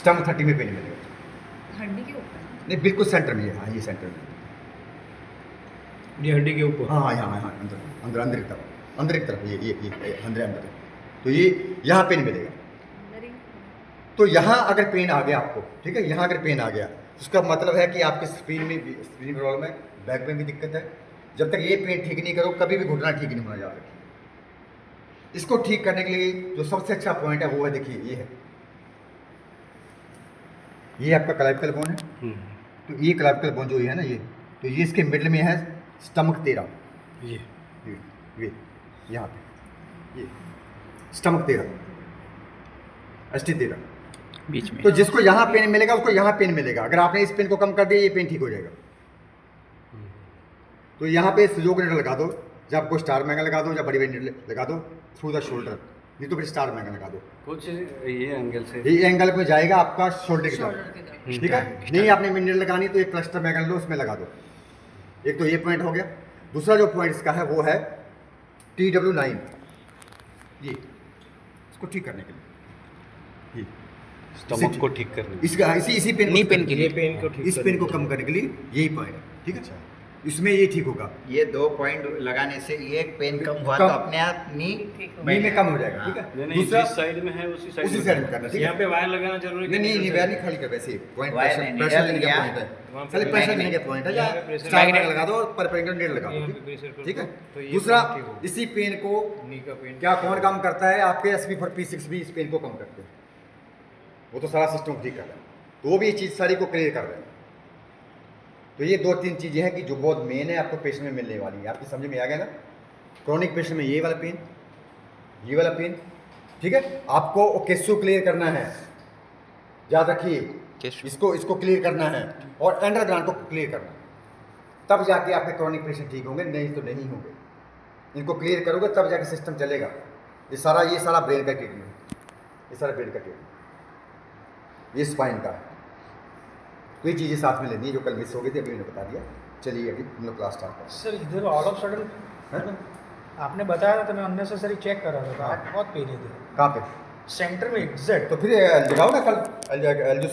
Stump 30 में pen मिलेगा। हड्डी के ऊपर? नहीं, बिल्कुल सेंटर में है। हाँ, ये सेंटर में, ये हड्डी के ऊपर। हाँ हाँ हाँ हाँ, अंदर अंदर अंदर की तरफ, अंदर की तरफ, ये अंदर अंदर। तो ये यहाँ पेन मिलेगा। अंदर ही? तो यहाँ अगर पेन आ गया आपको, ठीक है, यहाँ अगर पेन आ गया उसका मतलब है कि आपके स्प्रीन प्रॉब्लम है, बैक में भी दिक्कत है। जब तक ये पेन ठीक नहीं करो कभी भी घुटना ठीक नहीं होना जा रहा। इसको ठीक करने के लिए जो सबसे अच्छा पॉइंट है वो है, देखिए ये है, ये आपका क्लाविकल बोन है। तो ये क्लाविकल बोन जो है ना, ये तो ये इसके मिडल में है स्टमक 13, ये यहाँ पे ये स्टमक 13, ST 13 बीच में। तो जिसको यहाँ पेन मिलेगा उसको यहाँ पेन मिलेगा। अगर आपने इस पेन को कम कर दिया ये पेन ठीक हो जाएगा। तो यहाँ पे सुजोग नीडल लगा दो, जब आपको स्टार मैगा लगा दो या बड़ी बड़ी नीडल लगा दो थ्रू द शोल्डर, नहीं तो फिर स्टार मैगा लगा दो। कुछ ये एंगल से, ये एंगल पे जाएगा आपका शोल्डर की शोल्डर तरफ, की तरफ। ठीक है। नहीं आपने नीडल लगानी तो एक क्लस्टर मैगा लो, उसमें लगा दो। एक तो ये पॉइंट हो गया। दूसरा जो पॉइंट इसका है वो है TW9, ये इसको ठीक करने के लिए, ये स्टमक को ठीक करने, इसका इसी पेन नी पेन के लिए, पेन को ठीक इस पेन को कम करने के लिए यही पॉइंट है, ठीक है। इसमें ये ठीक होगा। ये 2 पॉइंट लगाने से ये पेन कम हुआ कम- तो अपने आप नी नी में कम हो जाएगा, ठीक है। नहीं, दूसरा जिस साइड में है उसी साइड उसी साइड में करना, ठीक है। यहाँ पे वायर लगाना जरूरी नहीं नहीं नहीं, वैर नहीं, खाली कर वैसे पॉइंट, वायर नहीं, प्रेशर नीडल लेने का या- पॉइंट है, वहाँ पे खाली प्रेशर मैग्नेट- लेने का पॉइंट है, या यहाँ पे प्रेशर- स्टार मैग मैग्नेट- लगा दो और परपेंडिकुलर नीडल लगा यहाँ दो, पे प्रेशर कर ठीक है। दो, तो ये दूसरा ठीक होगा। इसी पेन को नी का पेन क्या कौन काम करता है, आपके SV4P6 भी इस पेन को कम करते हैं, वो तो सारा सिस्टम ठीक कर रहा है। तो वो भी ये चीज़ सारी को क्लियर कर रहे हैं। तो ये 2-3 चीज़ें हैं कि जो बहुत मेन है, आपको पेशेंट में मिलने वाली है। आपकी समझ में आ गया ना। क्रॉनिक पेशेंट में ये वाला पेन, ये वाला पेन, ठीक है। आपको केसो क्लियर करना है, याद रखिए, केसो। इसको क्लियर करना है और अंडरग्राउंड को क्लियर करना है, तब जाके आपके क्रॉनिक पेशेंट ठीक होंगे, नहीं तो नहीं होंगे। इनको क्लियर करोगे तब जाके सिस्टम चलेगा। ये सारा ब्रेन का ट्रीटमेंट, ये सारा ब्रेन का ट्रीटमेंट, ये स्पाइन का है। तो ये चीज़ें साथ में लेनी है जो कल मिस हो गई थी, अभी मैंने बता दिया। चलिए अभी हम लोग क्लास स्टार्ट करते सर इधर ऑल ऑफ सडन हैं। आपने बताया था तो मैं अननेसेसरी चेक कर रहा था, बहुत पेन है इधर कहाँ पे? सेंटर में एग्जैक्ट। तो फिर लगाओ ना कल